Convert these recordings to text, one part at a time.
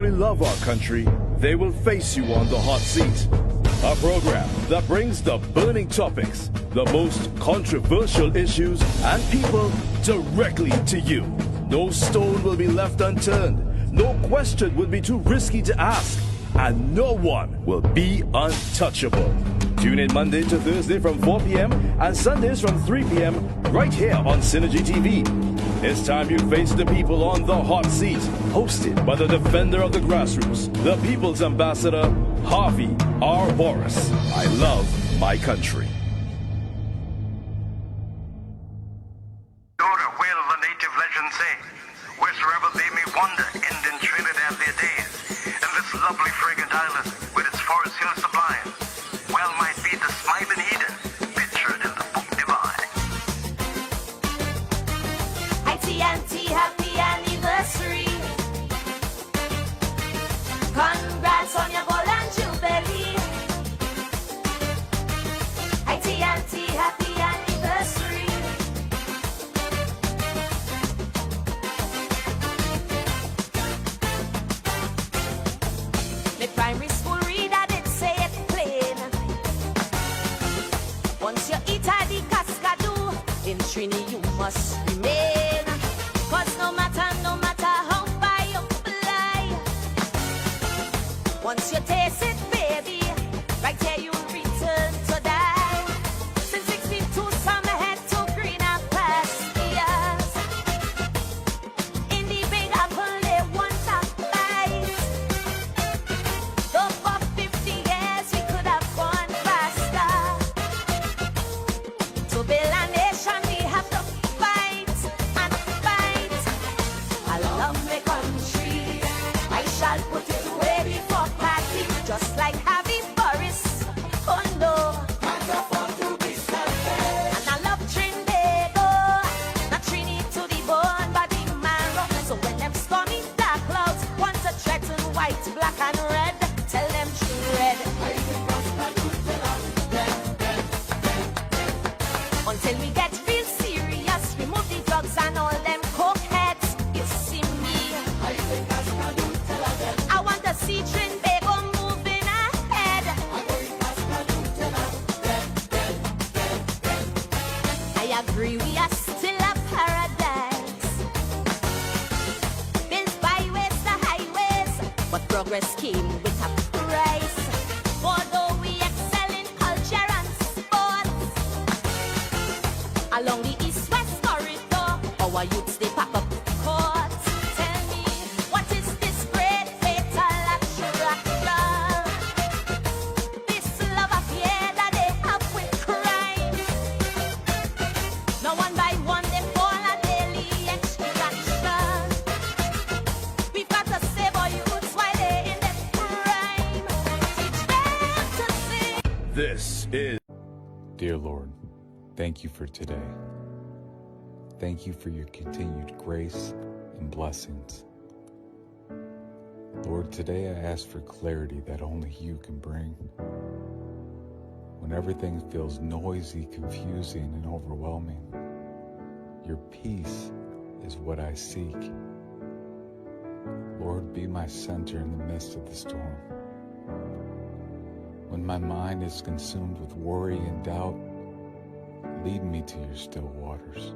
Love our country, they will face you on the hot seat. A program that brings the burning topics, the most controversial issues, and people directly to you. No stone will be left unturned, no question will be too risky to ask, and no one will be untouchable. Tune in Monday to Thursday from 4 p.m. and Sundays from 3 p.m. right here on Synergy TV. It's time you face the people on the hot seat, hosted by the defender of the grassroots, the people's ambassador, Harvey R. Borris. I love my country. Daughter, where the native legends say, wheresoever they may wander, end in Trinidad their days, and this lovely fragrant island with its forest hills sublime, well might be the smiling Eden pictured in the book divine. Auntie, happy anniversary. Congrats on your golden jubilee. Auntie, happy anniversary. The primary school reader did say it plain. Once you eat a the cascadoo, in Trini you must remain. Cause no matter how far you fly, once you taste it, baby, right here you return to die. Since 62, some head to greener pastures. In the big apple, they want a bite. Though for 50 years, we could have gone faster. To build a nation, we have to fight and fight. I love my country. I shall put it away before party, just like Harvey Borris. Oh no. And I love Trinidad, not Trini to the bone, but the marrow. So when them stormy dark clouds want to threaten white, black and red, tell them tread. Until we get real serious, remove the drugs and all them cokeheads. You see me, I want to see Trinidad moving ahead. I agree, we are still a paradise, built byways to highways, but progress came with a price. Although we excel in culture and sports, along the east-west corridor, our youths they pack up courts. Tell me, what is this great fatal attraction? This love affair that they have with crime. No one by one they fall a daily extraction. We've got to save our youths while they're in their prime. Teach them to sing. This is Dear Lord, thank you for today. Thank you for your continued grace and blessings. Lord, today I ask for clarity that only you can bring. When everything feels noisy, confusing, and overwhelming, your peace is what I seek. Lord, be my center in the midst of the storm. When my mind is consumed with worry and doubt, lead me to your still waters.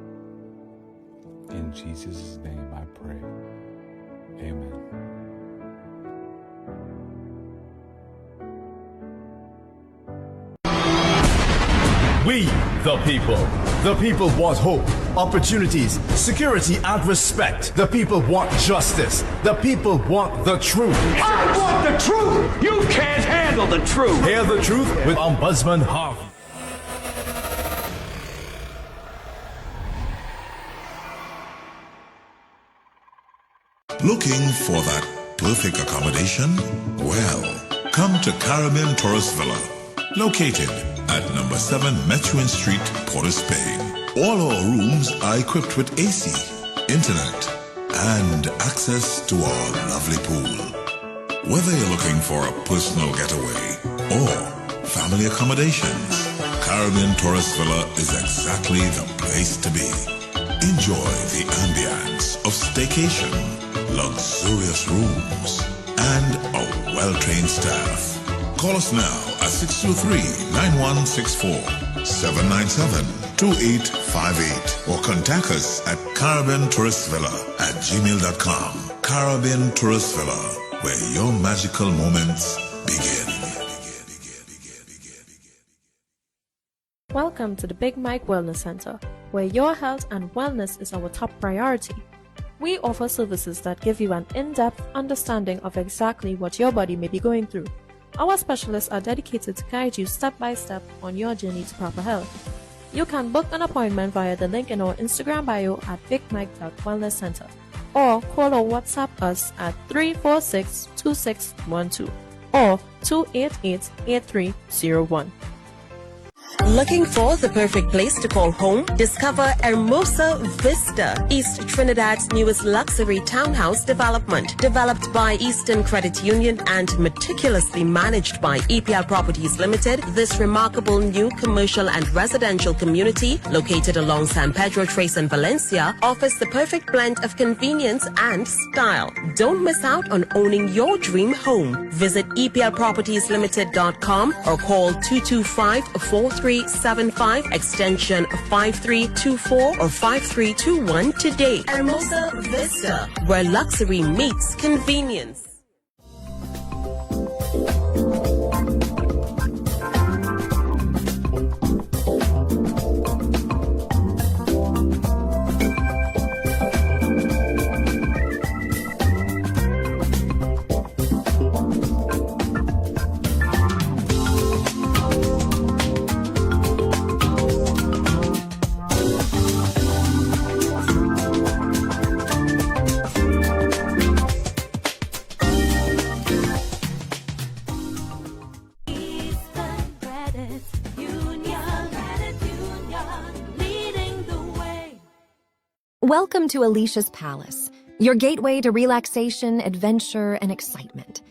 In Jesus' name I pray. Amen. we, the people want hope, opportunities, security, and respect. The people want justice. The people want the truth. I want the truth! You can't handle the truth! Hear the truth with Ombudsman Harvey. Looking for that perfect accommodation? Well, come to Caribbean Tourist Villa, located at number 7 Methuen Street, Port of Spain. All our rooms are equipped with AC, internet, and access to our lovely pool. Whether you're looking for a personal getaway or family accommodations, Caribbean Tourist Villa is exactly the place to be. Enjoy the ambience of staycation, luxurious rooms, and a well-trained staff. Call us now at 623-9164, 797-2858, or contact us at caribbeantourist.villa@gmail.com. Caribbean Tourist Villa, where your magical moments begin. Welcome to the Big Mike Wellness Center, where your health and wellness is our top priority. We offer services that give you an in-depth understanding of exactly what your body may be going through. Our specialists are dedicated to guide you step by step on your journey to proper health. You can book an appointment via the link in our Instagram bio at bigmike.wellnesscenter or call or WhatsApp us at 346-2612 or 288-8301. Looking for the perfect place to call home? Discover Hermosa Vista, East Trinidad's newest luxury townhouse development. Developed by Eastern Credit Union and meticulously managed by EPL Properties Limited, this remarkable new commercial and residential community, located along San Pedro Trace in Valencia, offers the perfect blend of convenience and style. Don't miss out on owning your dream home. Visit EPLPropertiesLimited.com or call 225-4375 extension 5324 or 5321 today. Hermosa Vista, where luxury meets convenience. Welcome to Alicia's Palace, your gateway to relaxation, adventure, and excitement.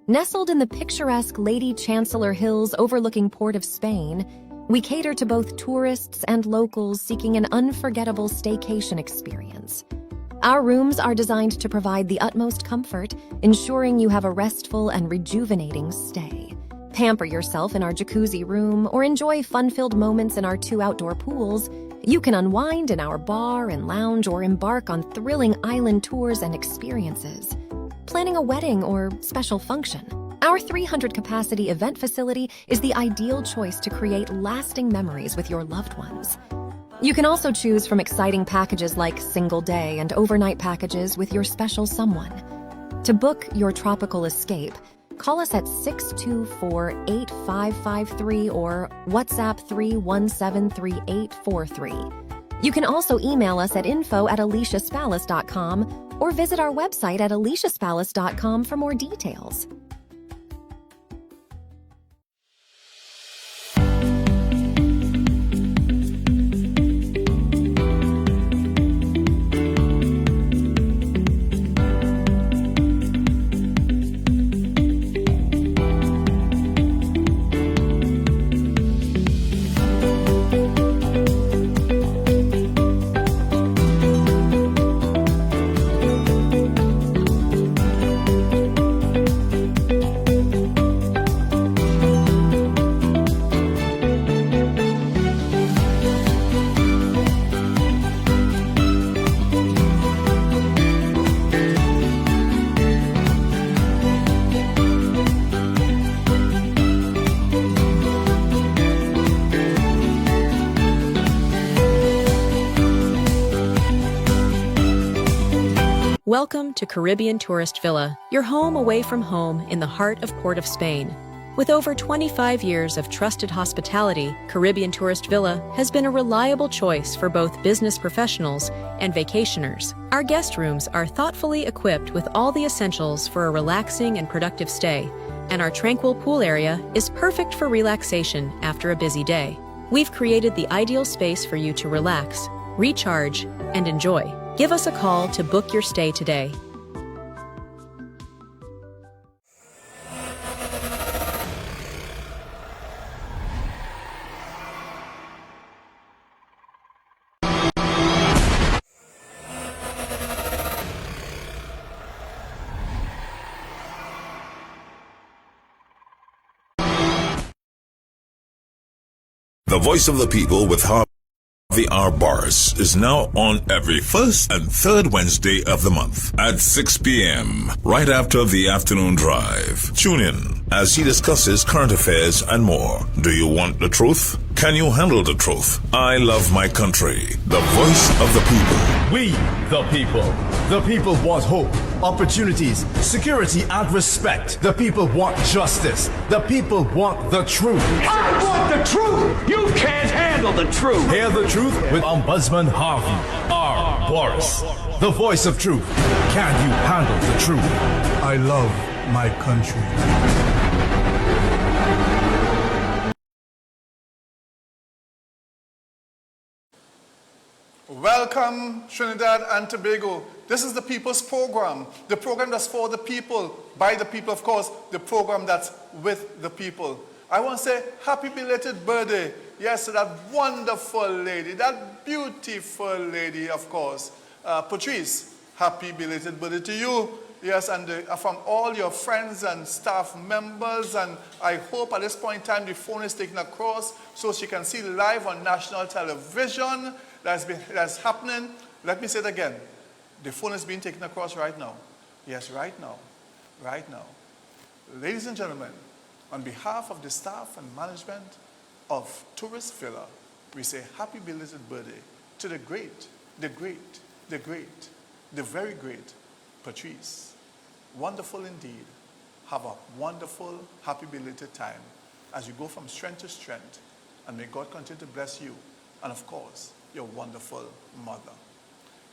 Nestled in the picturesque Lady Chancellor Hills overlooking Port of Spain, we cater to both tourists and locals seeking an unforgettable staycation experience. Our rooms are designed to provide the utmost comfort, ensuring you have a restful and rejuvenating stay. Pamper yourself in our jacuzzi room or enjoy fun-filled moments in our 2 outdoor pools. You can unwind in our bar and lounge or embark on thrilling island tours and experiences. Planning a wedding or special function, our 300-capacity event facility is the ideal choice to create lasting memories with your loved ones. You can also choose from exciting packages like single day and overnight packages with your special someone. To book your tropical escape, call us at 624-8553 or WhatsApp 3173843. You can also email us at info@aliciaspalace.com or visit our website at aliciaspalace.com for more details. Welcome to Caribbean Tourist Villa, your home away from home in the heart of Port of Spain. With over 25 years of trusted hospitality, Caribbean Tourist Villa has been a reliable choice for both business professionals and vacationers. Our guest rooms are thoughtfully equipped with all the essentials for a relaxing and productive stay, and our tranquil pool area is perfect for relaxation after a busy day. We've created the ideal space for you to relax, recharge, and enjoy. Give us a call to book your stay today. The Voice of the People with Harvey Borris is now on every first and third Wednesday of the month at 6 p.m. right after the afternoon drive. Tune in as he discusses current affairs and more. Do you want the truth? Can you handle the truth? I love my country. The voice of the people. We, the people. The people want hope, opportunities, security, and respect. The people want justice. The people want the truth. I want the truth! You can't handle the truth! Hear the truth with Ombudsman Harvey R. Borris. The voice of truth. Can you handle the truth? I love my country. Welcome, Trinidad and Tobago. This is the People's Program. The program that's for the people, by the people, of course, the program that's with the people. I want to say happy belated birthday, yes, to that wonderful lady, that beautiful lady, of course. Patrice, happy belated birthday to you. Yes, and from all your friends and staff members, and I hope at this point in time the phone is taken across so she can see live on national television. That's happening. Let me say it again. The phone is being taken across right now. Yes, right now. Right now. Ladies and gentlemen, on behalf of the staff and management of Tourist Villa, we say happy belated birthday to the great, the very great Patrice. Wonderful indeed. Have a wonderful, happy belated time as you go from strength to strength. And may God continue to bless you. And of course, your wonderful mother.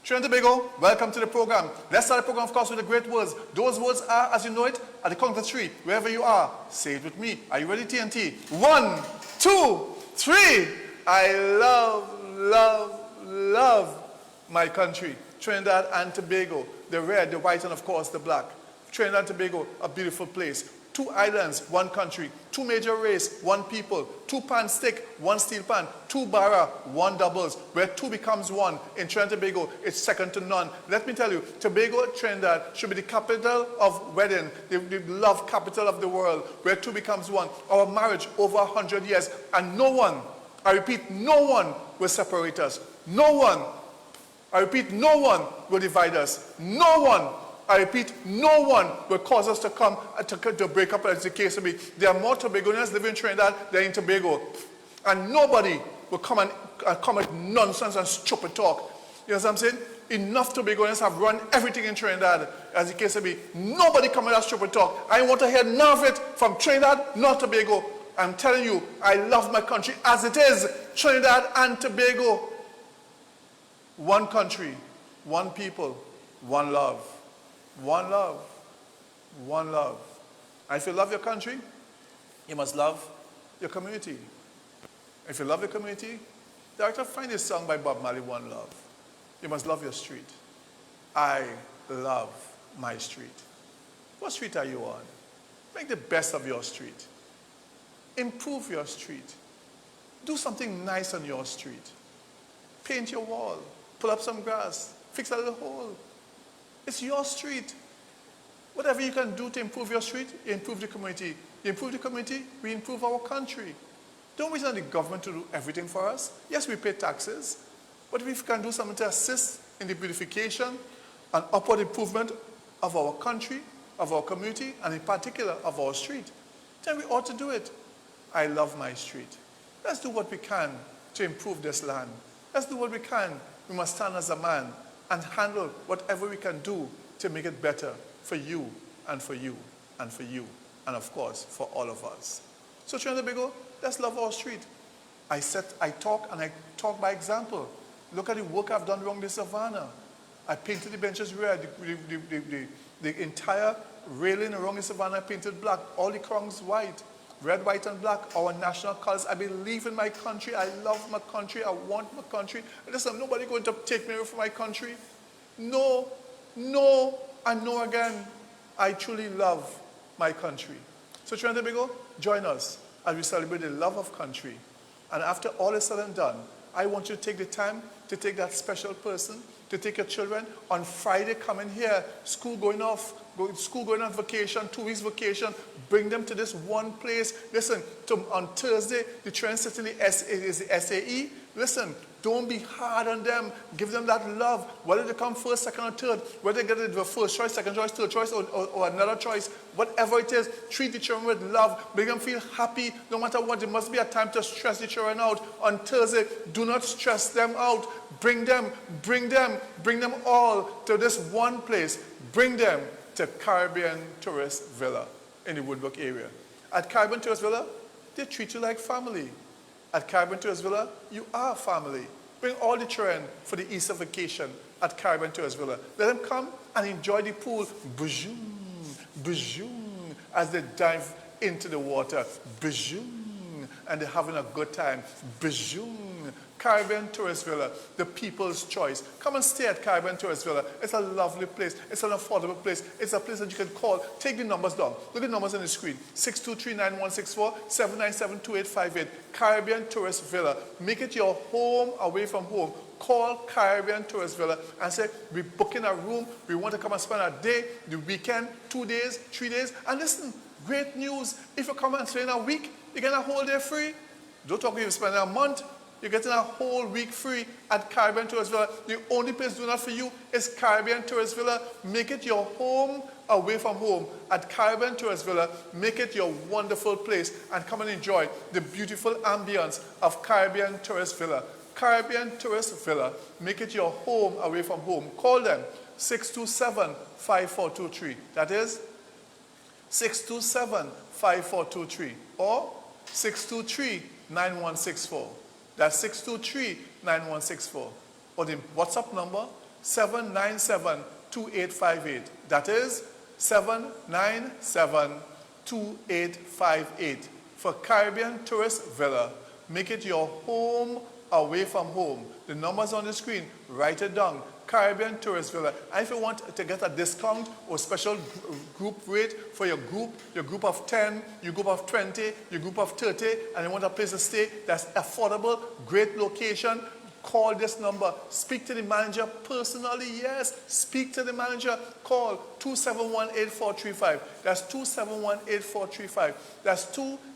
Trinidad and Tobago, welcome to the program. Let's start the program, of course, with the great words. Those words are, as you know it, at the count of three. Wherever you are, say it with me. Are you ready, TNT? 1, 2, 3. I love my country. Trinidad and Tobago. The red, the white, and of course, the black. Trinidad and Tobago, a beautiful place. 2 islands, 1 country. 2 major race, 1 people. 2 pan stick, 1 steel pan. 2 barra, 1 doubles. Where 2 becomes 1 in Trinidad and Tobago, it's second to none. Let me tell you, Tobago, Trinidad should be the capital of wedding, the love capital of the world, where 2 becomes 1. Our marriage over 100 years, and no one, I repeat, no one will separate us. No one, I repeat, no one will divide us. No one, I repeat, no one will cause us to come to break up, as the case may be. There are more Tobagonians living in Trinidad than in Tobago. And nobody will come and come with nonsense and stupid talk. You know what I'm saying? Enough Tobagonians have run everything in Trinidad, as the case may be. Nobody come with that stupid talk. I want to hear none of it from Trinidad, not Tobago. I'm telling you, I love my country as it is. Trinidad and Tobago. 1 country, 1 people, 1 love. 1 love. 1 love. And if you love your country, you must love your community. If you love your community, director, find this song by Bob Marley, 1 Love. You must love your street. I love my street. What street are you on? Make the best of your street. Improve your street. Do something nice on your street. Paint your wall. Pull up some grass. Fix a little hole. It's your street. Whatever you can do to improve your street, you improve the community. You improve the community, we improve our country. Don't wait on the government to do everything for us. Yes, we pay taxes, but if we can do something to assist in the beautification and upward improvement of our country, of our community, and in particular of our street, then we ought to do it. I love my street. Let's do what we can to improve this land. Let's do what we can. We must stand as a man and handle whatever we can do to make it better for you, and for you, and for you, and of course, for all of us. So Trinidad and Tobago, let's love our street. I talk by example. Look at the work I've done along the savannah. I painted the benches red, the entire railing around the savannah I painted black, all the crowns white. Red, white, and black, our national colors. I believe in my country. I love my country. I want my country. Listen, nobody going to take me away from my country. No, and no again. I truly love my country. So Trinidad and Tobago, join us as we celebrate the love of country. And after all is said and done, I want you to take the time to take that special person, to take your children. On Friday, come in here, school going on vacation, 2 weeks vacation, bring them to this one place. Listen, on Thursday, the trend certainly is the SAE. Listen, don't be hard on them. Give them that love. Whether they come first, second, or third, whether they get it the first choice, second choice, third choice, or another choice, whatever it is, treat the children with love. Make them feel happy no matter what. There must be a time to stress the children out. On Thursday, do not stress them out. Bring them all to this one place. Bring them to Caribbean Tourist Villa in the Woodbrook area. At Caribbean Tourist Villa, they treat you like family. At Caribbean Tourist Villa, you are family. Bring all the children for the Easter vacation at Caribbean Tourist Villa. Let them come and enjoy the pool. Boom, boom, as they dive into the water. Boom, and they're having a good time. Boom. Caribbean Tourist Villa, the people's choice. Come and stay at Caribbean Tourist Villa. It's a lovely place. It's an affordable place. It's a place that you can call. Take the numbers down. Look at the numbers on the screen. 623-9164, 797-2858. Caribbean Tourist Villa. Make it your home away from home. Call Caribbean Tourist Villa and say, we're booking a room. We want to come and spend a day, the weekend, 2 days, 3 days. And listen, great news. If you come and stay in a week, you get a whole day free. Don't talk if you spend a month. You're getting a whole week free at Caribbean Tourist Villa. The only place doing that for you is Caribbean Tourist Villa. Make it your home away from home. At Caribbean Tourist Villa, make it your wonderful place and come and enjoy the beautiful ambience of Caribbean Tourist Villa. Caribbean Tourist Villa, make it your home away from home. Call them 627-5423. That is 627-5423 or 623-9164. That's 623-9164. Or the WhatsApp number, 797-2858. That is 797-2858. For Caribbean Tourist Villa, make it your home away from home. The number's on the screen. Write it down. Caribbean Tourist Villa. And if you want to get a discount or special group rate for your group of 10, your group of 20, your group of 30, and you want a place to stay that's affordable, great location, call this number. Speak to the manager personally. Yes, speak to the manager. Call 271-8435. That's 271-8435. That's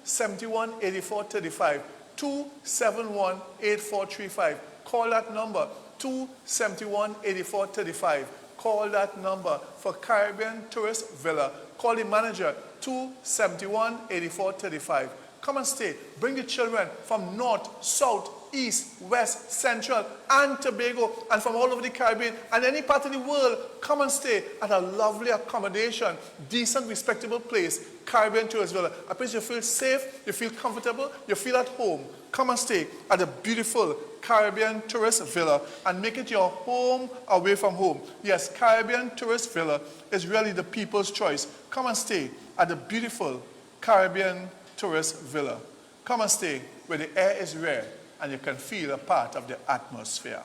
271-8435. 271-8435. Call that number. 271-8435. Call that number for Caribbean Tourist Villa. Call the manager, 271-8435. Come and stay. Bring the children from north, south, east, west, central, and Tobago, and from all over the Caribbean and any part of the world. Come and stay at a lovely accommodation, decent, respectable place, Caribbean Tourist Villa. A place you feel safe, you feel comfortable, you feel at home. Come and stay at a beautiful Caribbean Tourist Villa and make it your home away from home. Yes, Caribbean Tourist Villa is really the people's choice. Come and stay at the beautiful Caribbean Tourist Villa. Come and stay where the air is rare and you can feel a part of the atmosphere.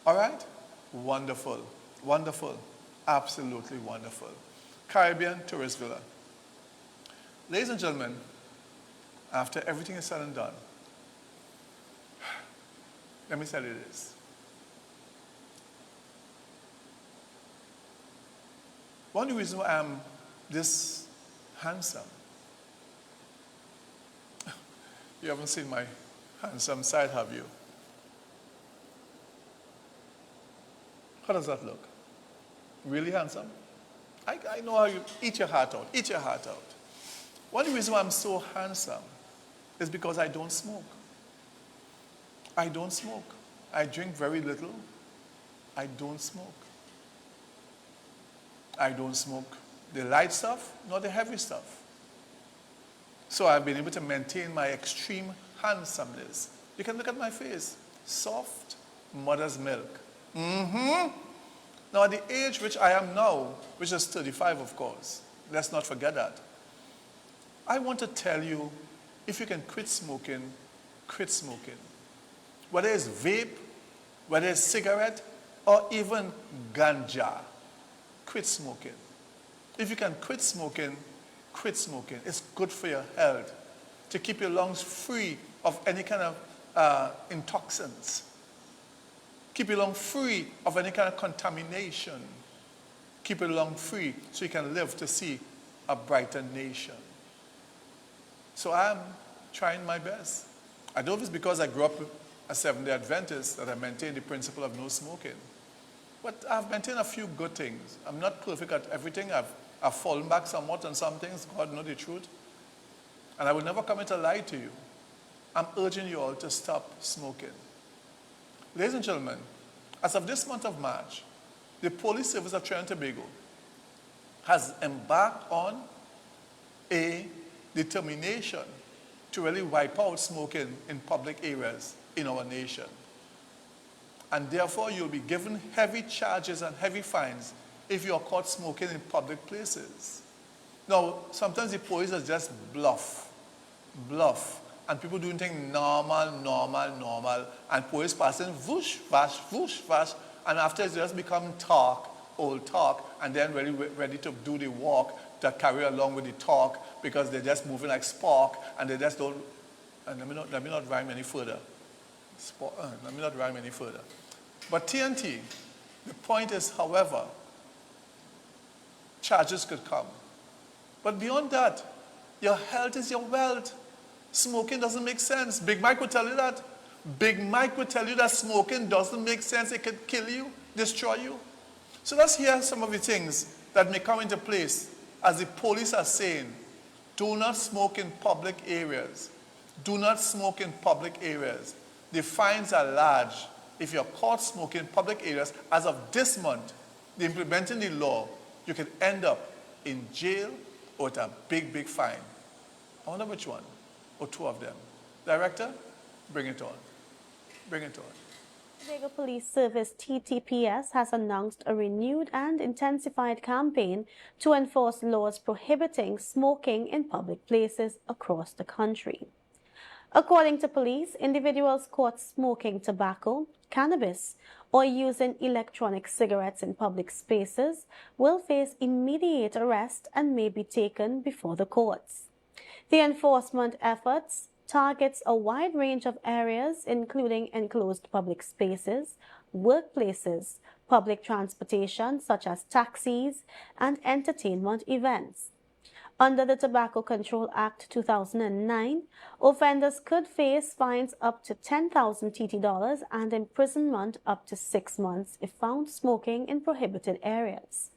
All right? Wonderful. Wonderful. Absolutely wonderful. Caribbean Tourist Villa. Ladies and gentlemen, after everything is said and done, let me tell you this. One of the reasons why I'm this handsome, you haven't seen my handsome side, have you? How does that look? Really handsome? I know how you eat your heart out. Eat your heart out. One of the reasons why I'm so handsome is because I don't smoke. I don't smoke. I drink very little. I don't smoke. I don't smoke the light stuff, not the heavy stuff. So I've been able to maintain my extreme handsomeness. You can look at my face. Soft mother's milk. Now at the age which I am now, which is 35 of course, let's not forget that. I want to tell you, if you can quit smoking, quit smoking. Whether it's vape, whether it's cigarette, or even ganja, quit smoking. If you can quit smoking, quit smoking. It's good for your health, to keep your lungs free of any kind of intoxins. Keep your lung free of any kind of contamination. Keep your lung free so you can live to see a brighter nation. So I'm trying my best. I don't know if it's because I grew up a Seventh-day Adventist that I maintain the principle of no smoking. But I've maintained a few good things. I'm not perfect at everything. I've fallen back somewhat on some things. God knows the truth. And I will never come in to lie to you. I'm urging you all to stop smoking. Ladies and gentlemen, as of this month of March, the Police Service of Trinidad and Tobago has embarked on a determination to really wipe out smoking in public areas in our nation. And therefore, you'll be given heavy charges and heavy fines if you're caught smoking in public places. Now, sometimes the police are just bluff, and people doing things normal, and police passing whoosh, vash, and after it's just become old talk, and then ready to do the walk to carry along with the talk because they're just moving like spark, and they just don't, and let me not rhyme any further. Let me not rhyme any further. But TNT, the point is, however, charges could come. But beyond that, your health is your wealth. Smoking doesn't make sense. Big Mike will tell you that. Big Mike will tell you that smoking doesn't make sense. It could kill you, destroy you. So let's hear some of the things that may come into place as the police are saying, do not smoke in public areas. Do not smoke in public areas. The fines are large. If you're caught smoking in public areas, as of this month, they're implementing the law, you could end up in jail or with a big fine. I wonder which one, or two of them. Director, bring it on. Bring it on. Tobago Police Service TTPS has announced a renewed and intensified campaign to enforce laws prohibiting smoking in public places across the country. According to police, individuals caught smoking tobacco, cannabis, or using electronic cigarettes in public spaces will face immediate arrest and may be taken before the courts. The enforcement efforts targets a wide range of areas, including enclosed public spaces, workplaces, public transportation such as taxis, and entertainment events. Under the Tobacco Control Act 2009, offenders could face fines up to $10,000 TT and imprisonment up to 6 months if found smoking in prohibited areas.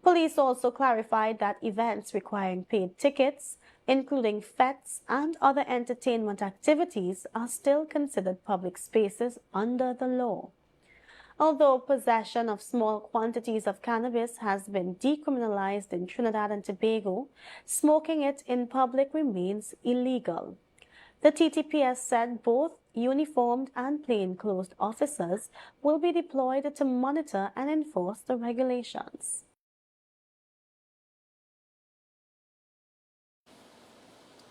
Police also clarified that events requiring paid tickets, including fetes and other entertainment activities, are still considered public spaces under the law. Although possession of small quantities of cannabis has been decriminalized in Trinidad and Tobago, smoking it in public remains illegal. The TTPS said both uniformed and plainclothes officers will be deployed to monitor and enforce the regulations.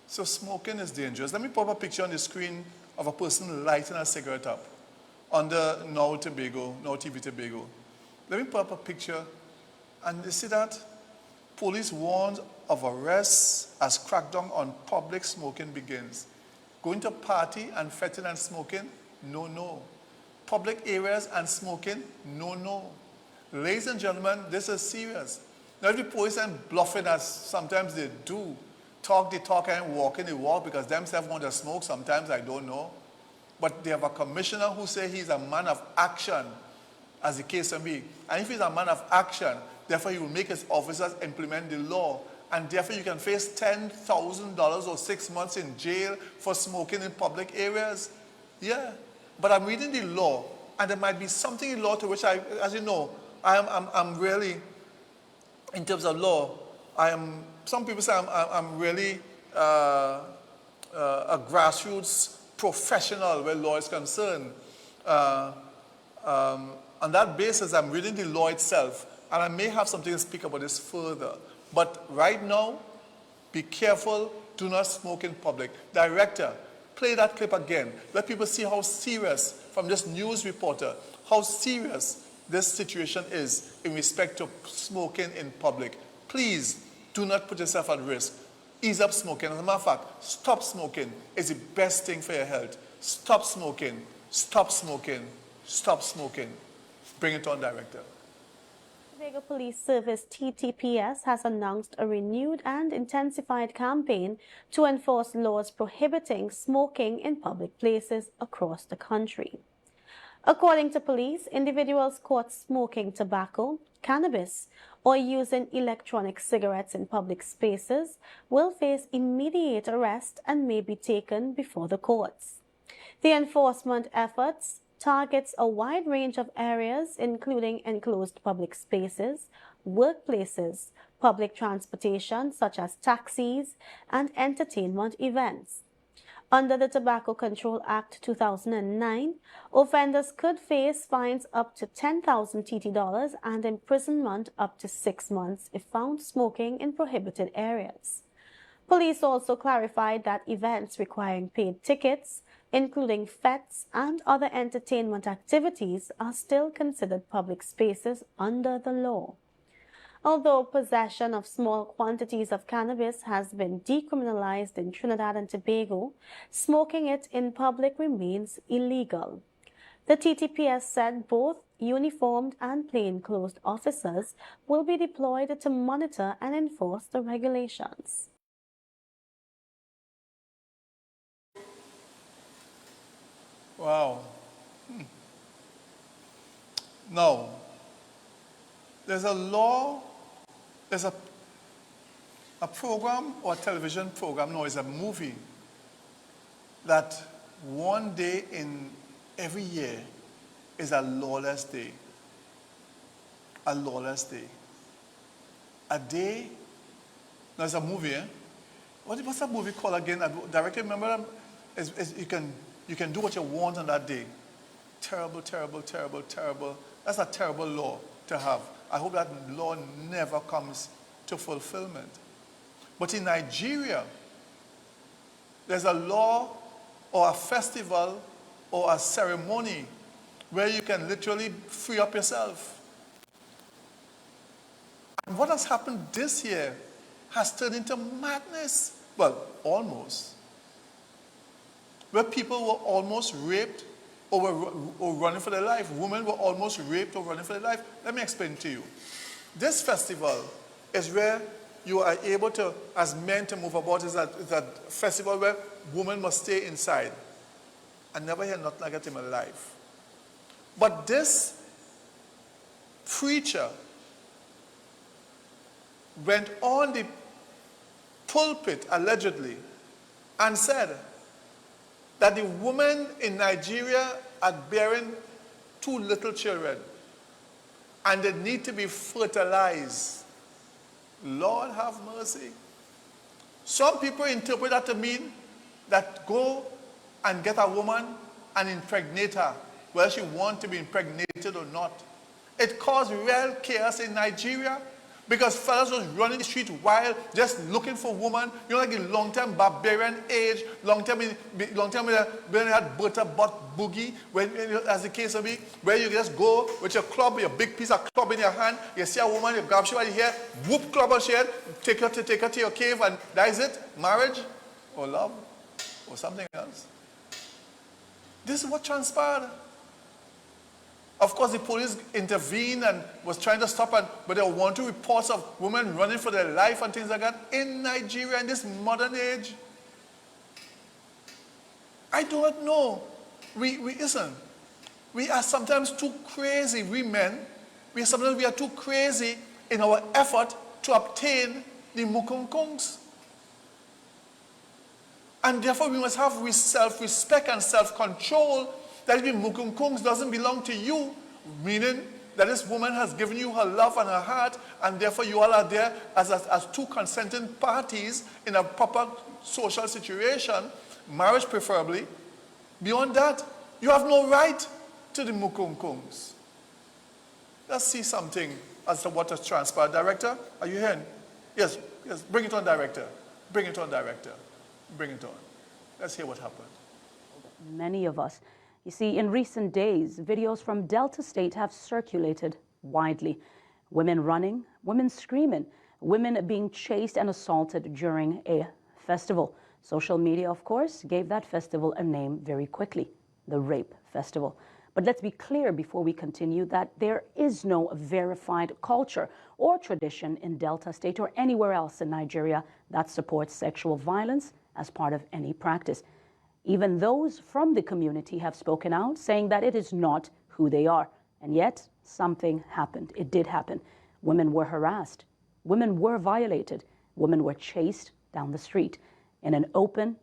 So smoking is dangerous. Let me pop a picture on the screen of a person lighting a cigarette up under Now TV Tobago. Let me pop up a picture, and you see that? Police warns of arrests as crackdown on public smoking begins. Going to party and fetting and smoking? No. Public areas and smoking? No. Ladies and gentlemen, this is serious. Now if the police aren't bluffing as sometimes they do, talk the talk and walking the walk because themselves want to smoke sometimes, I don't know. But they have a commissioner who says he's a man of action, as the case may be. And if he's a man of action, therefore he will make his officers implement the law. And therefore you can face $10,000 or 6 months in jail for smoking in public areas. Yeah. But I'm reading the law, and there might be something in law to which I, as you know, I'm really, in terms of law, some people say I'm really a grassroots professional where law is concerned. On that basis, I'm reading the law itself, and I may have something to speak about this further. But right now, be careful, do not smoke in public. Director, play that clip again. Let people see how serious, from this news reporter, how serious this situation is in respect to smoking in public. Please, do not put yourself at risk. Ease up smoking. As a matter of fact, stop smoking is the best thing for your health. Stop smoking. Stop smoking. stop smoking. Bring it on, Director. Tobago Police Service TTPS has announced a renewed and intensified campaign to enforce laws prohibiting smoking in public places across the country. According to police, individuals caught smoking tobacco, cannabis, or using electronic cigarettes in public spaces will face immediate arrest and may be taken before the courts. The enforcement efforts targets a wide range of areas, including enclosed public spaces, workplaces, public transportation such as taxis, and entertainment events. Under the Tobacco Control Act 2009, offenders could face fines up to 10,000 TT dollars and imprisonment up to 6 months if found smoking in prohibited areas. Police also clarified that events requiring paid tickets, including fetes and other entertainment activities, are still considered public spaces under the law. Although possession of small quantities of cannabis has been decriminalized in Trinidad and Tobago, smoking it in public remains illegal. The TTPS said both uniformed and plainclothes officers will be deployed to monitor and enforce the regulations. Wow. Now, there's a law, there's a program or a television program, no, it's a movie, that one day in every year is a lawless day. A lawless day. A day, there's a movie, eh? What's that movie called again? I directly remember them? You can do what you want on that day. Terrible, terrible, terrible, terrible. That's a terrible law to have. I hope that law never comes to fulfillment. But in Nigeria, there's a law or a festival or a ceremony where you can literally free up yourself. And what has happened this year has turned into madness. Well, almost. Where people were almost raped or running for their life. Women were almost raped or running for their life. Let me explain to you. This festival is where you are able to, as men, to move about. It's a festival where women must stay inside. I never heard nothing like that in my life. But this preacher went on the pulpit, allegedly, and said that the women in Nigeria are bearing 2 little children and they need to be fertilized. Lord have mercy. Some people interpret that to mean that go and get a woman and impregnate her, whether she wants to be impregnated or not. It caused real chaos in Nigeria because fellas was running the street wild, just looking for women. You know, like in long-term barbarian age, long-term when they had butter butt boogie, as the case may be, where you just go with your club, your big piece of club in your hand, you see a woman, you grab she by the hair, whoop club on her head, take her to your cave, and that is it. Marriage or love or something else. This is what transpired. Of course, the police intervened and was trying to stop it, but there were 1 or 2 reports of women running for their life and things like that in Nigeria in this modern age. I don't know. Listen, we are sometimes too crazy, we men. We are too crazy in our effort to obtain the mukunkungs. And therefore, we must have self-respect and self-control. That the mukunkungs doesn't belong to you, meaning that this woman has given you her love and her heart, and therefore you all are there as 2 consenting parties in a proper social situation, marriage preferably. Beyond that, you have no right to the mukunkungs. Let's see something as to what has transpired. Director, are you hearing? Yes, bring it on, Director. Bring it on, Director. Bring it on. Let's hear what happened. Many of us. You see, in recent days, videos from Delta State have circulated widely. Women running, women screaming, women being chased and assaulted during a festival. Social media, of course, gave that festival a name very quickly, the Rape Festival. But let's be clear before we continue that there is no verified culture or tradition in Delta State or anywhere else in Nigeria that supports sexual violence as part of any practice. Even those from the community have spoken out, saying that it is not who they are. And yet, something happened. It did happen. Women were harassed. Women were violated. Women were chased down the street in an open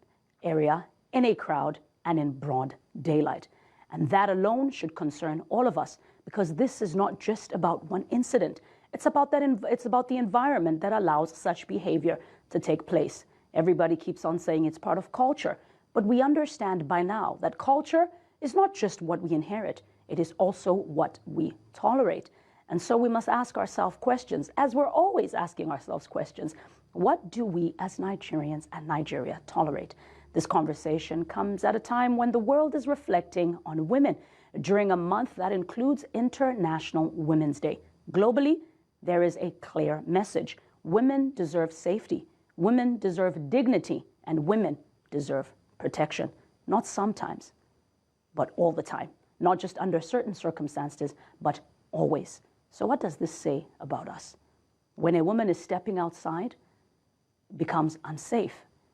area, in a crowd, and in broad daylight. And that alone should concern all of us, because this is not just about one incident. It's about the environment that allows such behavior to take place. Everybody keeps on saying it's part of culture, but we understand by now that culture is not just what we inherit, it is also what we tolerate. And so we must ask ourselves questions, as we're always asking ourselves questions. What do we as Nigerians and Nigeria tolerate? This conversation comes at a time when the world is reflecting on women during a month that includes International Women's Day. Globally, there is a clear message. Women deserve safety, women deserve dignity, and women deserve protection. Not sometimes, but all the time. Not just under certain circumstances, but always. So what does this say about us? When a woman is stepping outside, it becomes unsafe.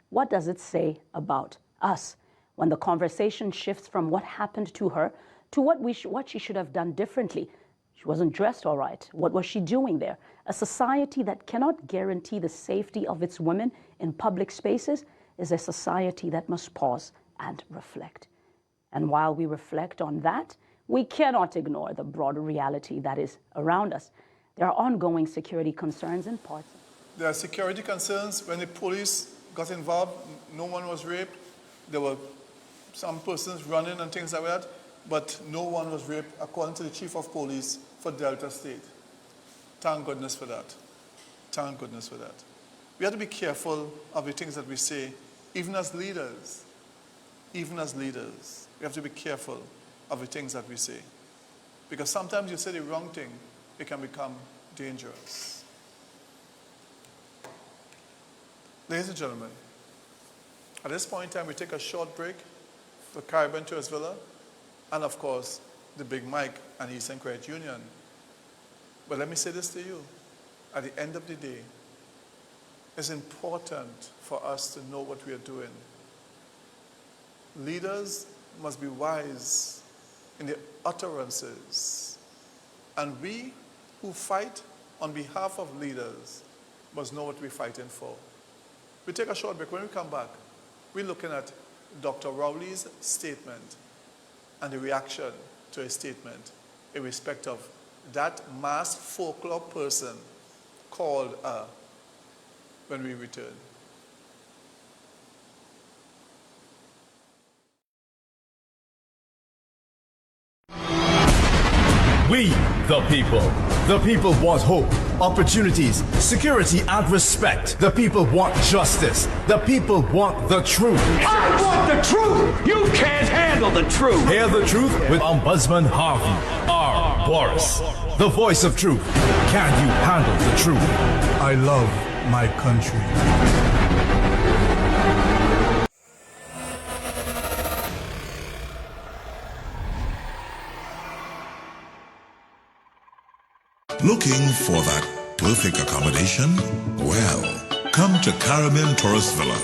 What does it say about us? When the conversation shifts from what happened to her to what she should have done differently. She wasn't dressed all right. What was she doing there? A society that cannot guarantee the safety of its women in public spaces is a society that must pause and reflect. And while we reflect on that, we cannot ignore the broader reality that is around us. There are ongoing security concerns in parts. There are security concerns. When the police got involved, no one was raped. There were some persons running and things like that, but no one was raped, according to the Chief of Police for Delta State. Thank goodness for that. Thank goodness for that. We have to be careful of the things that we say, even as leaders. Even as leaders, we have to be careful of the things that we say. Because sometimes you say the wrong thing, it can become dangerous. Ladies and gentlemen, at this point in time, we take a short break for Caribbean Tourist Villa and, of course, the Big Mike and Eastern Credit Union. But let me say this to you. At the end of the day, it's important for us to know what we are doing. Leaders must be wise in their utterances. And we who fight on behalf of leaders must know what we're fighting for. We take a short break. When we come back, we're looking at Dr. Rowley's statement and the reaction to his statement in respect of that masked folklore person called when we return. We, the people want hope, opportunities, security, and respect. The people want justice. The people want the truth. I want the truth! You can't handle the truth! Hear the truth with Ombudsman Harvey Borris, the voice of truth. Can you handle the truth? I love my country. Looking for that perfect accommodation? Well, come to Caribbean Tourist Villa,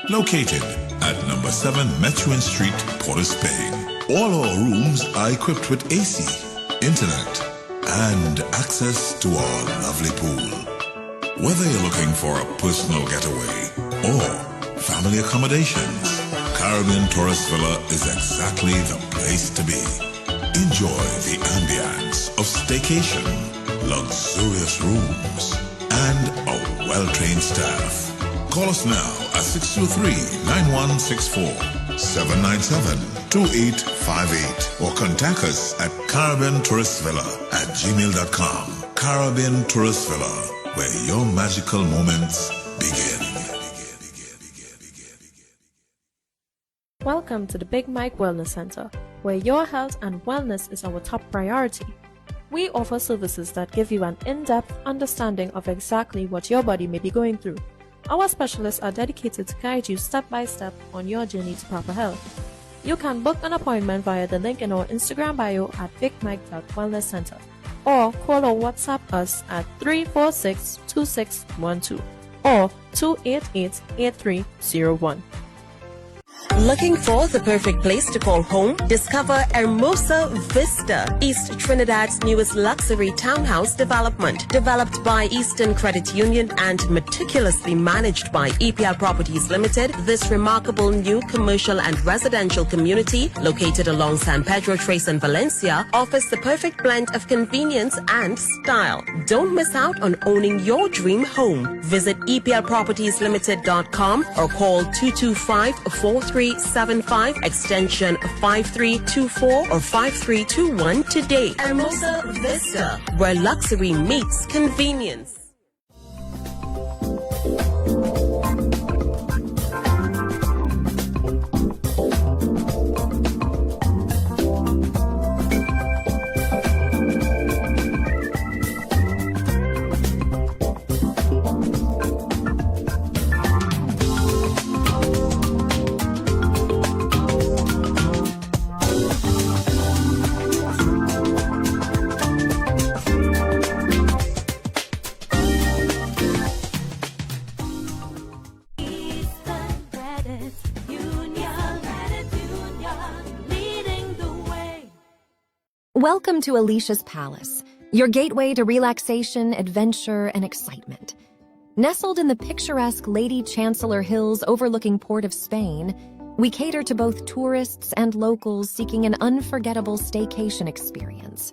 located at number 7 Methuen Street, Port of Spain. All our rooms are equipped with AC, internet, and access to our lovely pool. Whether you're looking for a personal getaway or family accommodations, Caribbean Tourist Villa is exactly the place to be. Enjoy the ambience of staycation, luxurious rooms, and a well-trained staff. Call us now at 623-9164, 797-2858, or contact us at caribbeantourist.villa@gmail.com. Caribbean Tourist Villa, where your magical moments begin. Welcome to the Big Mike Wellness Center, where your health and wellness is our top priority. We offer services that give you an in-depth understanding of exactly what your body may be going through. Our specialists are dedicated to guide you step by step on your journey to proper health. You can book an appointment via the link in our Instagram bio at bigmike.wellnesscenter or call or WhatsApp us at 346-2612 or 288-8301. Looking for the perfect place to call home? Discover Hermosa Vista, East Trinidad's newest luxury townhouse development. Developed by Eastern Credit Union and meticulously managed by EPL Properties Limited, this remarkable new commercial and residential community, located along San Pedro Trace in Valencia, offers the perfect blend of convenience and style. Don't miss out on owning your dream home. Visit EPLPropertiesLimited.com or call 225-4375 extension 5324 or 5321 today. Hermosa Vista, where luxury meets convenience. Welcome to Alicia's Palace, your gateway to relaxation, adventure, and excitement. Nestled in the picturesque Lady Chancellor Hills overlooking Port of Spain, we cater to both tourists and locals seeking an unforgettable staycation experience.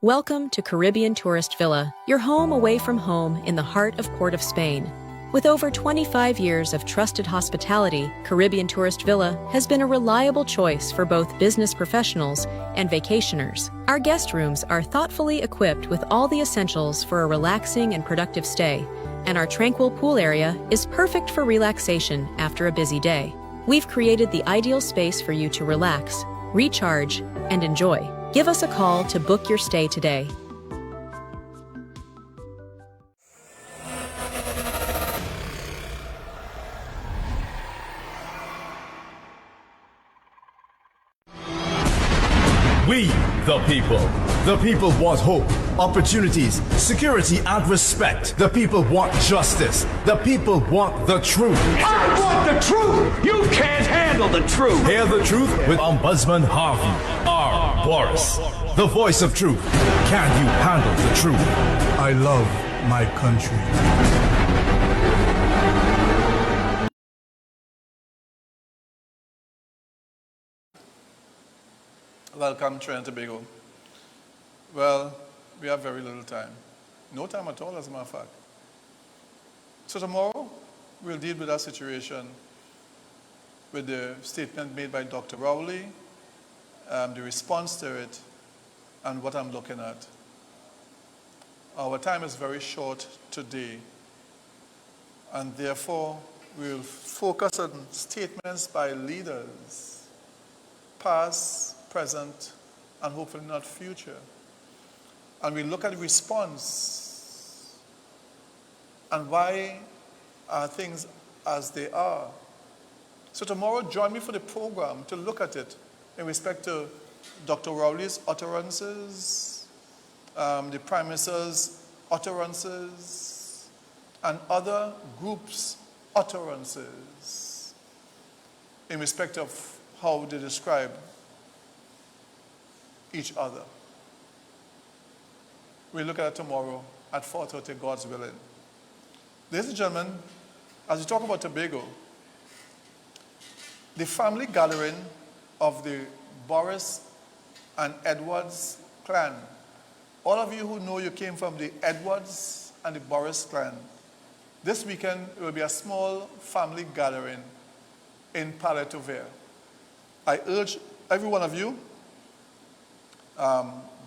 Welcome to Caribbean Tourist Villa, your home away from home in the heart of Port of Spain. With over 25 years of trusted hospitality, Caribbean Tourist Villa has been a reliable choice for both business professionals and vacationers. Our guest rooms are thoughtfully equipped with all the essentials for a relaxing and productive stay, and our tranquil pool area is perfect for relaxation after a busy day. We've created the ideal space for you to relax, recharge, and enjoy. Give us a call to book your stay today. We, the people. The people want hope, opportunities, security, and respect. The people want justice. The people want the truth. I want the truth! You can't handle the truth! Hear the truth with Ombudsman Harvey Borris, the voice of truth. Can you handle the truth? I love my country. Welcome, Trinidad and Tobago. Well, we have very little time. No time at all, as a matter of fact. So tomorrow, we'll deal with that situation with the statement made by Dr. Rowley, the response to it, and what I'm looking at. Our time is very short today, and therefore, we'll focus on statements by leaders, past, present, and hopefully not future. And we look at the response and why are things as they are. So tomorrow, join me for the program to look at it in respect to Dr. Rowley's utterances, the Prime Minister's utterances, and other groups' utterances in respect of how they describe each other. we'll look at it tomorrow at 4:30, God's willing. Ladies and gentlemen, as we talk about Tobago, the family gathering of the Borris and Edwards clan. All of you who know you came from the Edwards and the Borris clan, this weekend will be a small family gathering in Palais-Touvert. I urge every one of you,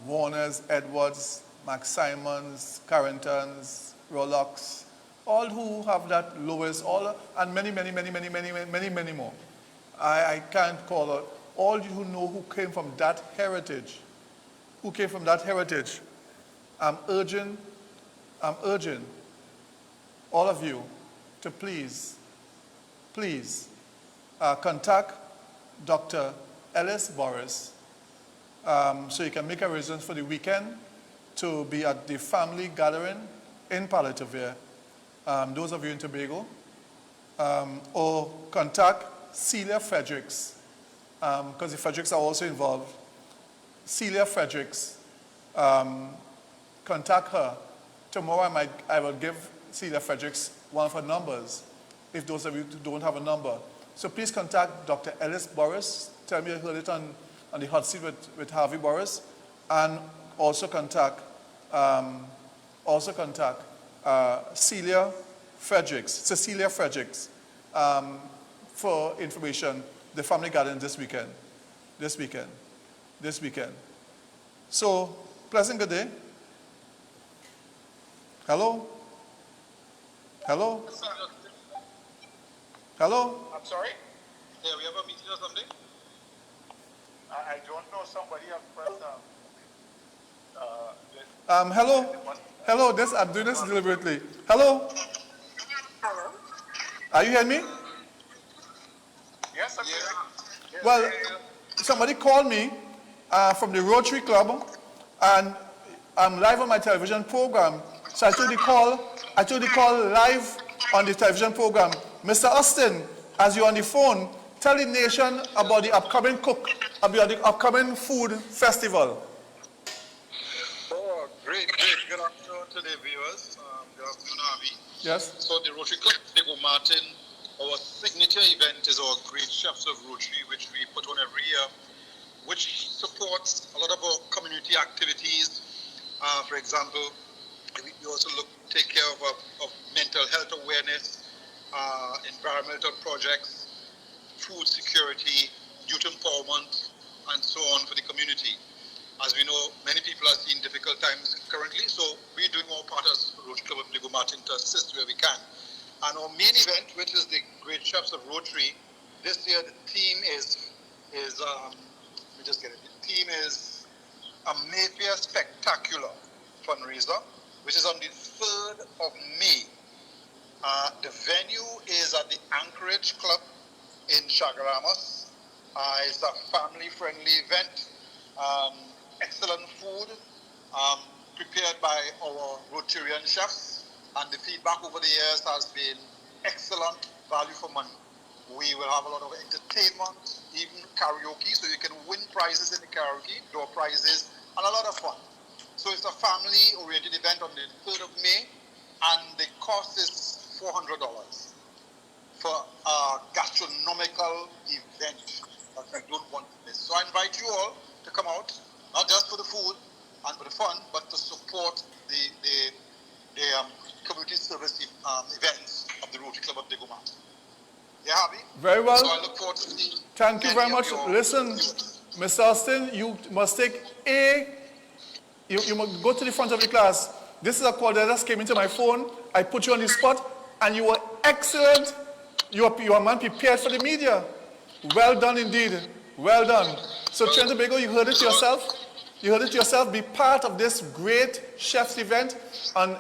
Warners, Edwards, Max Simons, Carringtons, Rolox, all who have that lowest, all, and many more. I can't call out. All you who know who came from that heritage, I'm urging all of you to please contact Dr. Ellis Borris so you can make arrangements for the weekend to be at the family gathering in Palais-Touvert. Those of you in Tobago, or contact Celia Fredericks, because the Fredericks are also involved. Celia Fredericks, contact her. Tomorrow I will give Celia Fredericks one of her numbers, if those of you don't have a number. So please contact Dr. Ellis Borris. Tell me you heard it on the hot seat with Harvey Borris. And also contact Cecilia Fredericks, for information. The family gathering this weekend. So, pleasant good day. Hello? I'm sorry? Yeah, we have a meeting or something? I don't know. Somebody has pressed Hello, I'm doing this deliberately. Hello? Are you hearing me? Yes, I'm hearing. Yes, Well, somebody called me from the Rotary Club, and I'm live on my television program. So I took the call live on the television program. Mr. Austin, as you're on the phone, tell the nation about the upcoming food festival. Oh, great. Good afternoon to the viewers. Good afternoon, Harvey. Yes. So the Rotary Club Diego Martin, our signature event is our Great Chefs of Rotary, which we put on every year, which supports a lot of our community activities. For example, we also take care of mental health awareness, environmental projects, food security, youth empowerment, and so on for the community. As we know, many people are seeing difficult times currently, so we're doing our part as Rotary Club of Diego Martin to assist where we can. And our main event, which is the Great Chefs of Rotary, this year the theme is a Mayfair Spectacular fundraiser, which is on the 3rd of May. The venue is at the Anchorage Club in Chaguaramas. It's a family-friendly event. Excellent food prepared by our Rotarian chefs, and the feedback over the years has been excellent, value for money. We will have a lot of entertainment, even karaoke, so you can win prizes in the karaoke, door prizes, and a lot of fun. So it's a family-oriented event on the 3rd of May, and the cost is $400 for a gastronomical event that we don't want to miss. So I invite you all to come out, not just for the food and for the fun, but to support the community service events of the Rotary Club of Diego Martin. Yeah, Harvey? Very well. So I look forward to seeing. Thank you very much. Listen, Mr. Austin, you must take you must go to the front of the class. This is a call that just came into my phone. I put you on the spot, and you were excellent. You are man prepared for the media. Well done indeed. Well done. So Trinidad and Tobago, you heard it yourself. Be part of this great chef's event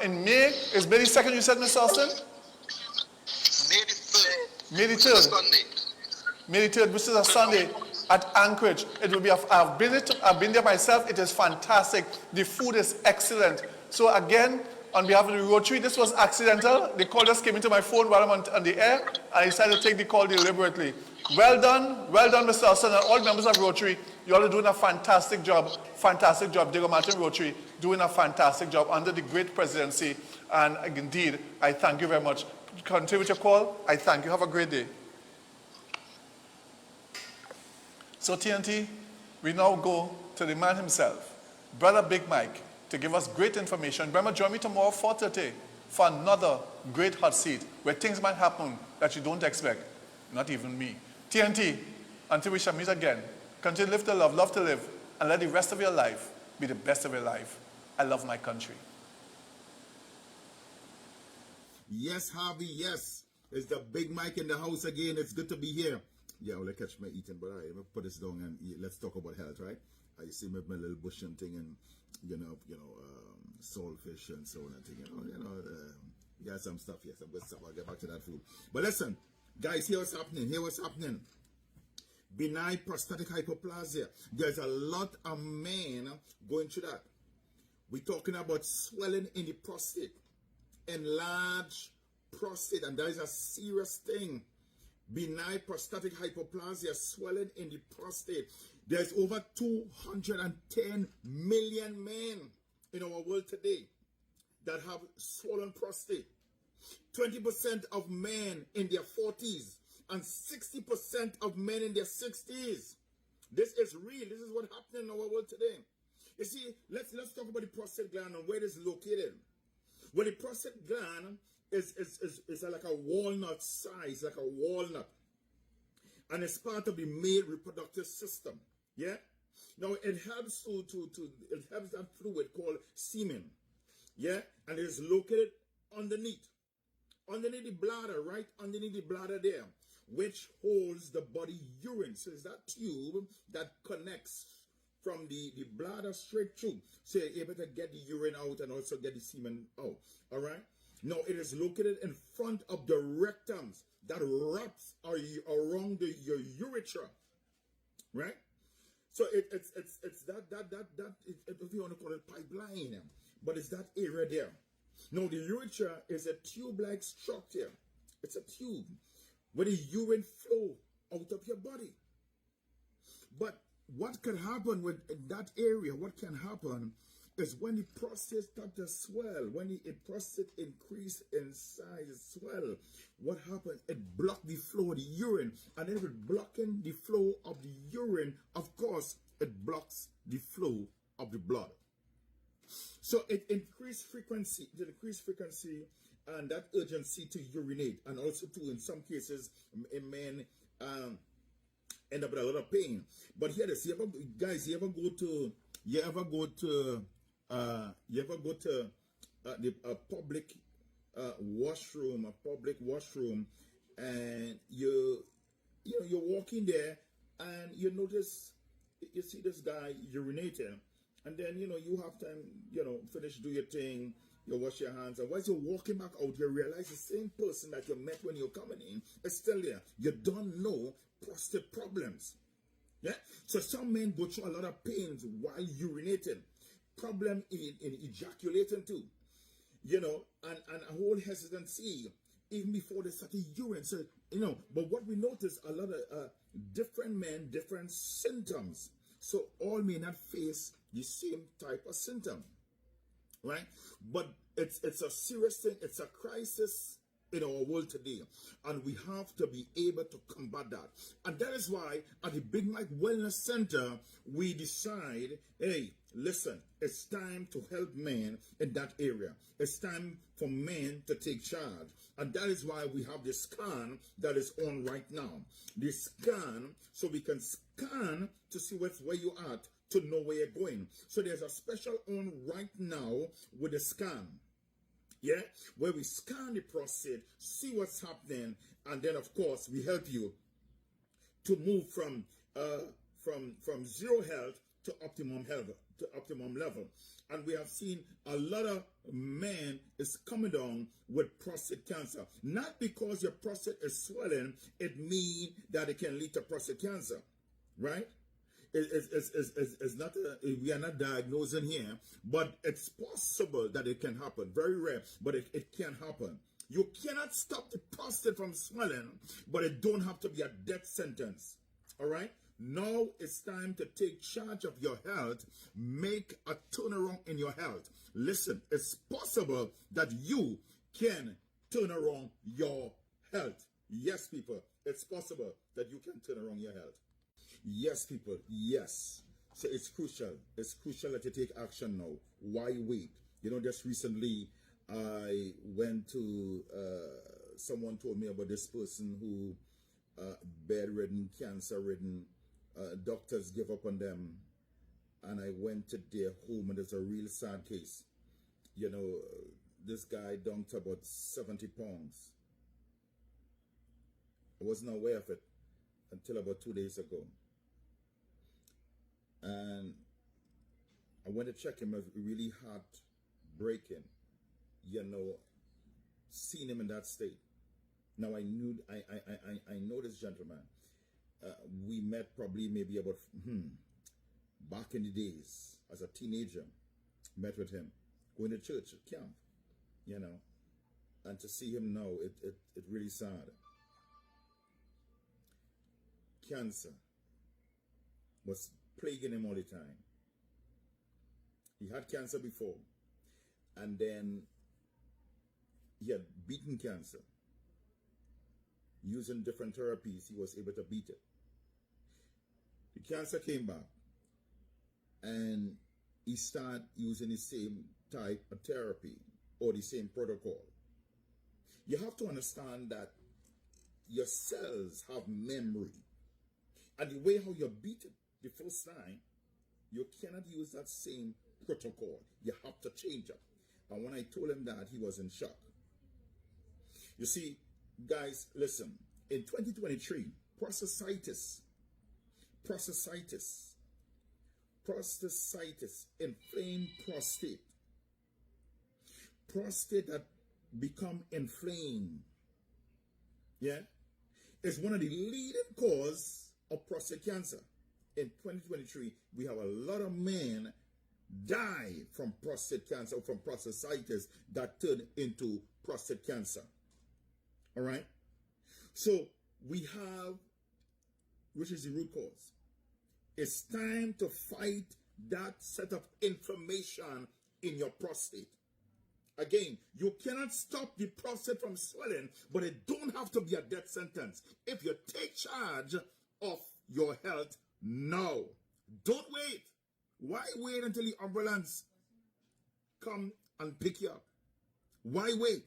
in May. Is May the 2nd, you said, Mr. Austin? May the 3rd. Sunday. May the 3rd, which is a Sunday at Anchorage. It will be. I've been there myself. It is fantastic. The food is excellent. So again, on behalf of the Rotary, this was accidental. The call just came into my phone while I'm on the air. I decided to take the call deliberately. Well done, Mr. Austin, and all members of Rotary. You all are doing a fantastic job. Diego Martin Rotary doing a fantastic job under the great presidency. And indeed, I thank you very much. Continue with your call. I thank you. Have a great day. So TNT, we now go to the man himself, Brother Big Mike, to give us great information. Remember, join me tomorrow 4:30 for another great hot seat where things might happen that you don't expect. Not even me. TNT, until we shall meet again, continue to live to love to live, and let the rest of your life be the best of your life. I love my country. Yes, Harvey, yes. It's the Big Mike in the house again. It's good to be here. Yeah, well, I catch my eating, but I'm going to put this down and let's talk about health, right? I see my little bushing thing and, saltfish and so on and thing, you got some stuff, yes, I'm good stuff. I'll get back to that food. But listen, guys, here what's happening. Benign prostatic hyperplasia. There's a lot of men going through that. We're talking about swelling in the prostate, enlarged prostate, and that is a serious thing. Benign prostatic hyperplasia, swelling in the prostate. There's over 210 million men in our world today that have swollen prostate. 20% of men in their 40s and 60% of men in their 60s. This is real. This is what's happening in our world today. You see, let's talk about the prostate gland and where it is located. Well, the prostate gland is like a walnut size, like a walnut. And it's part of the male reproductive system. Yeah? Now, it helps it helps that fluid called semen. Yeah? And it is located underneath the bladder, right underneath the bladder there, which holds the body urine. So it's that tube that connects from the bladder straight through. So you're able to get the urine out and also get the semen out. All right? Now, it is located in front of the rectums that wraps around your urethra. Right? So it's that if you want to call it pipeline, but it's that area there. Now, the urethra is a tube-like structure. It's a tube where the urine flow out of your body. But what can happen with that area? What can happen is when the prostate starts to swell, when the prostate increase in size, swell, what happens? It blocks the flow of the urine. And then with blocking the flow of the urine, of course, it blocks the flow of the blood. So it increased frequency and that urgency to urinate, and also too in some cases men end up with a lot of pain. But here this, you ever go to the public washroom, and you're walking there and you notice, you see this guy urinating, and then you have time, finish do your thing, you wash your hands, and once you're walking back out, you realize the same person that you met when you're coming in is still there. You don't know prostate problems. Yeah? So some men go through a lot of pains while urinating, problem in ejaculating too, and a whole hesitancy even before they start to urine. So, but what we notice, a lot of different men, different symptoms. So all may not face the same type of symptom, right? But it's a serious thing. It's a crisis in our world today, and we have to be able to combat that. And that is why at the Big Mike Wellness Center, we decide, hey, listen, it's time to help men in that area. It's time for men to take charge. And that is why we have this scan that is on right now. This scan, so we can scan to see where you are, to know where you're going. So there's a special on right now with the scan. Yeah, where we scan the prostate, see what's happening, and then of course we help you to move from zero health to optimum health, to optimum level. And we have seen a lot of men is coming down with prostate cancer. Not because your prostate is swelling, it means that it can lead to prostate cancer, right? It's not we are not diagnosing here, but it's possible that it can happen. Very rare, but it can happen. You cannot stop the prostate from swelling, but it don't have to be a death sentence. All right? Now it's time to take charge of your health. Make a turnaround in your health. Listen, it's possible that you can turn around your health. Yes, people, it's possible that you can turn around your health. Yes, people, yes. So it's crucial. It's crucial that you take action now. Why wait? You know, just recently I went to, someone told me about this person who bedridden, cancer-ridden, doctors give up on them. And I went to their home, and it's a real sad case. You know, this guy dunked about 70 pounds. I wasn't aware of it until about 2 days ago. And I went to check him. It was really heartbreaking, you know, seeing him in that state. Now I know this gentleman. We met probably maybe about back in the days as a teenager. Met with him, going to church at camp, you know, and to see him now, it really sad. Cancer was plaguing him all the time. He had cancer before, and then he had beaten cancer. Using different therapies, he was able to beat it. The cancer came back, and he started using the same type of therapy or the same protocol. You have to understand that your cells have memory, and the way how you beat it the first time, you cannot use that same protocol. You have to change it. And when I told him that, he was in shock. You see, guys, listen. In 2023, prostatitis, inflamed prostate that become inflamed, yeah, is one of the leading causes of prostate cancer. In 2023, we have a lot of men die from prostate cancer or from prostatitis that turn into prostate cancer. All right? So we have, which is the root cause. It's time to fight that set of inflammation in your prostate. Again, you cannot stop the prostate from swelling, but it don't have to be a death sentence. If you take charge of your health now, don't wait. Why wait until the ambulance come and pick you up? Why wait?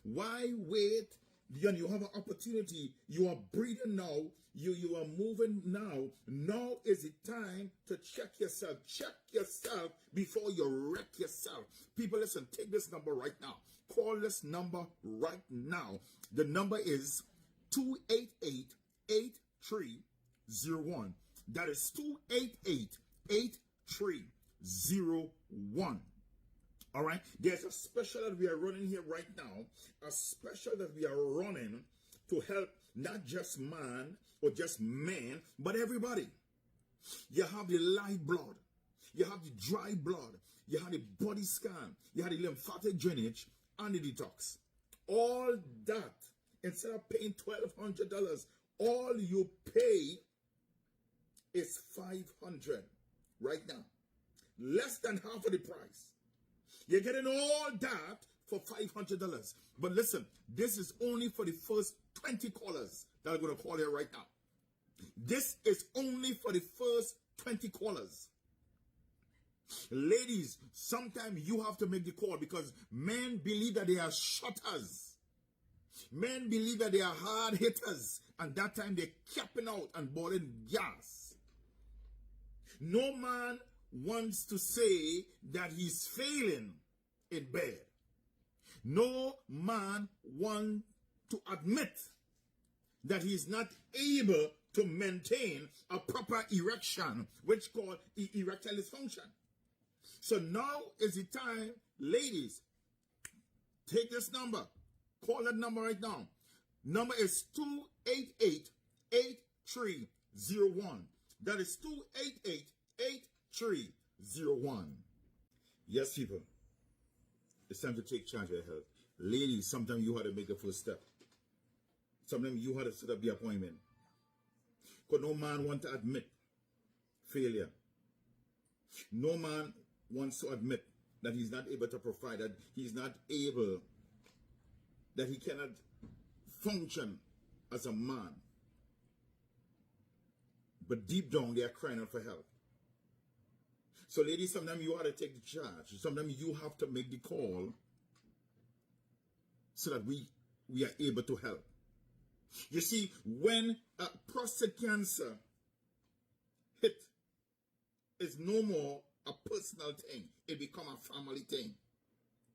Why wait? You have an opportunity. You are breathing now. You are moving now. Now is the time to check yourself. Check yourself before you wreck yourself. People, listen, take this number right now. Call this number right now. The number is 288-8301. That is 288-8301. All right, there's a special that we are running here right now, a special that we are running to help not just man or just men, but everybody. You have the live blood, you have the dry blood, you have the body scan, you have the lymphatic drainage, and the detox. All that, instead of paying $1,200, all you pay is $500 right now. Less than half of the price. You're getting all that for $500. But listen, this is only for the first 20 callers that are going to call here right now. This is only for the first 20 callers. Ladies, sometimes you have to make the call because men believe that they are shutters. Men believe that they are hard hitters. And that time they're capping out and boiling gas. No man wants to say that he's failing in bed. No man wants to admit that he's not able to maintain a proper erection, which called erectile dysfunction. So now is the time, ladies, take this number. Call that number right now. Number is 288-8301. That is 288-8301. Yes, people. It's time to take charge of your health. Ladies, sometimes you had to make the first step. Sometimes you had to set up the appointment. Because no man wants to admit failure. No man wants to admit that he's not able to provide, that he's not able, that he cannot function as a man. But deep down, they are crying out for help. So ladies, sometimes you have to take the charge. Sometimes you have to make the call so that we are able to help. You see, when prostate cancer hit, it's no more a personal thing. It become a family thing.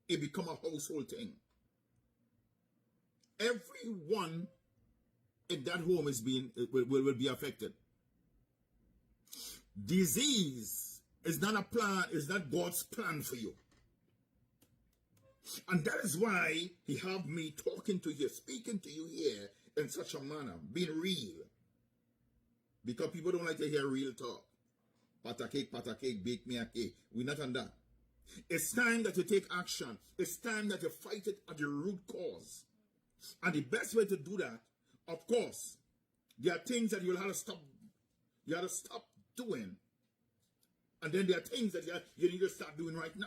It become a household thing. Everyone in that home will be affected. Disease is not a plan, is not God's plan for you. And that is why he have me talking to you, speaking to you here in such a manner, being real. Because people don't like to hear real talk. Pata cake, bake me a cake. We're not on that. It's time that you take action. It's time that you fight it at the root cause. And the best way to do that, of course, there are things that you'll have to stop. You have to stop doing. And then there are things that you need to start doing right now.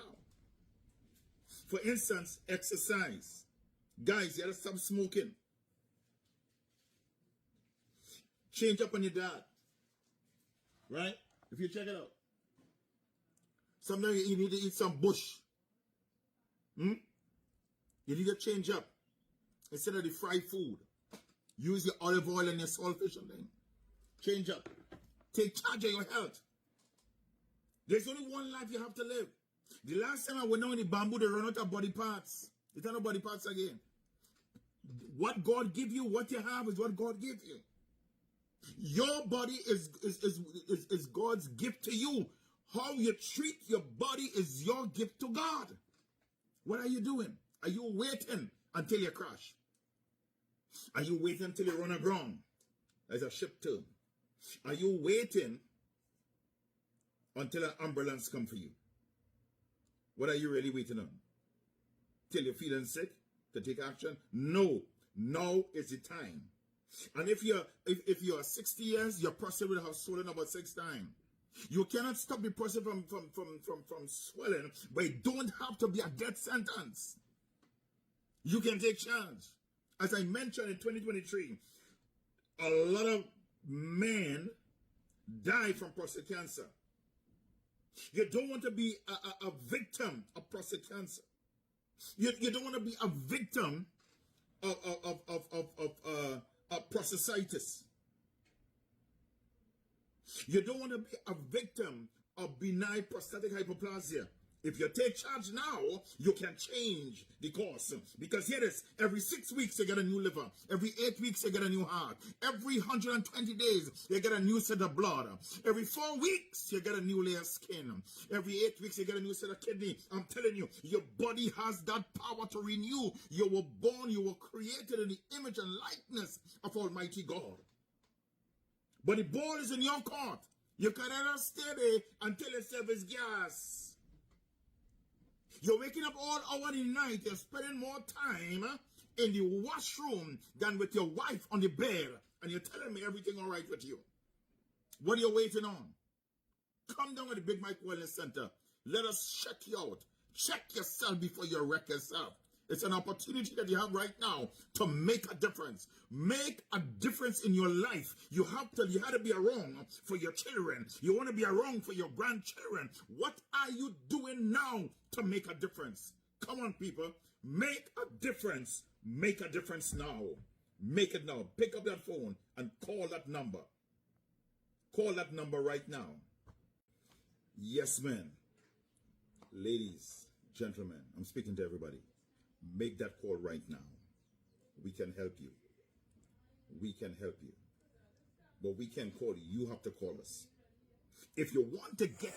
For instance, exercise. Guys, you have to stop smoking. Change up on your diet. Right? If you check it out. Sometimes you need to eat some bush. You need to change up. Instead of the fried food. Use your olive oil and your saltfish and then. Change up. Take charge of your health. There's only one life you have to live. The last time I went down in the bamboo, they run out of body parts. It's not body parts again. What God give you, what you have is what God give you. Your body is God's gift to you. How you treat your body is your gift to God. What are you doing? Are you waiting until you crash? Are you waiting until you run aground? As a ship term. Are you waiting until an ambulance come for you? What are you really waiting on? Till you're feeling sick to take action? No. Now is the time. And if you're 60 years, your prostate will have swollen about 6 times. You cannot stop the prostate from swelling, but it don't have to be a death sentence. You can take charge. As I mentioned in 2023, a lot of men die from prostate cancer. You don't want to be a victim of prostate cancer. You don't want to be a victim of prostatitis. You don't want to be a victim of benign prostatic hyperplasia. If you take charge now, you can change the course. Because here it is, every 6 weeks you get a new liver. Every 8 weeks you get a new heart. Every 120 days you get a new set of blood. Every 4 weeks you get a new layer of skin. Every 8 weeks you get a new set of kidney. I'm telling you, your body has that power to renew. You were born, you were created in the image and likeness of Almighty God. But the ball is in your court. You can never stay there until you service gas. You're waking up all hours in the night. You're spending more time in the washroom than with your wife on the bed. And you're telling me everything all right with you. What are you waiting on? Come down to the Big Mike Wellness Center. Let us check you out. Check yourself before you wreck yourself. It's an opportunity that you have right now to make a difference. Make a difference in your life. You had to be around for your children. You want to be around for your grandchildren. What are you doing now to make a difference? Come on, people. Make a difference. Make a difference now. Make it now. Pick up that phone and call that number. Call that number right now. Yes, men. Ladies, gentlemen, I'm speaking to everybody. Make that call right now. We can help you. We can help you. But we can call you. You have to call us. If you want to get...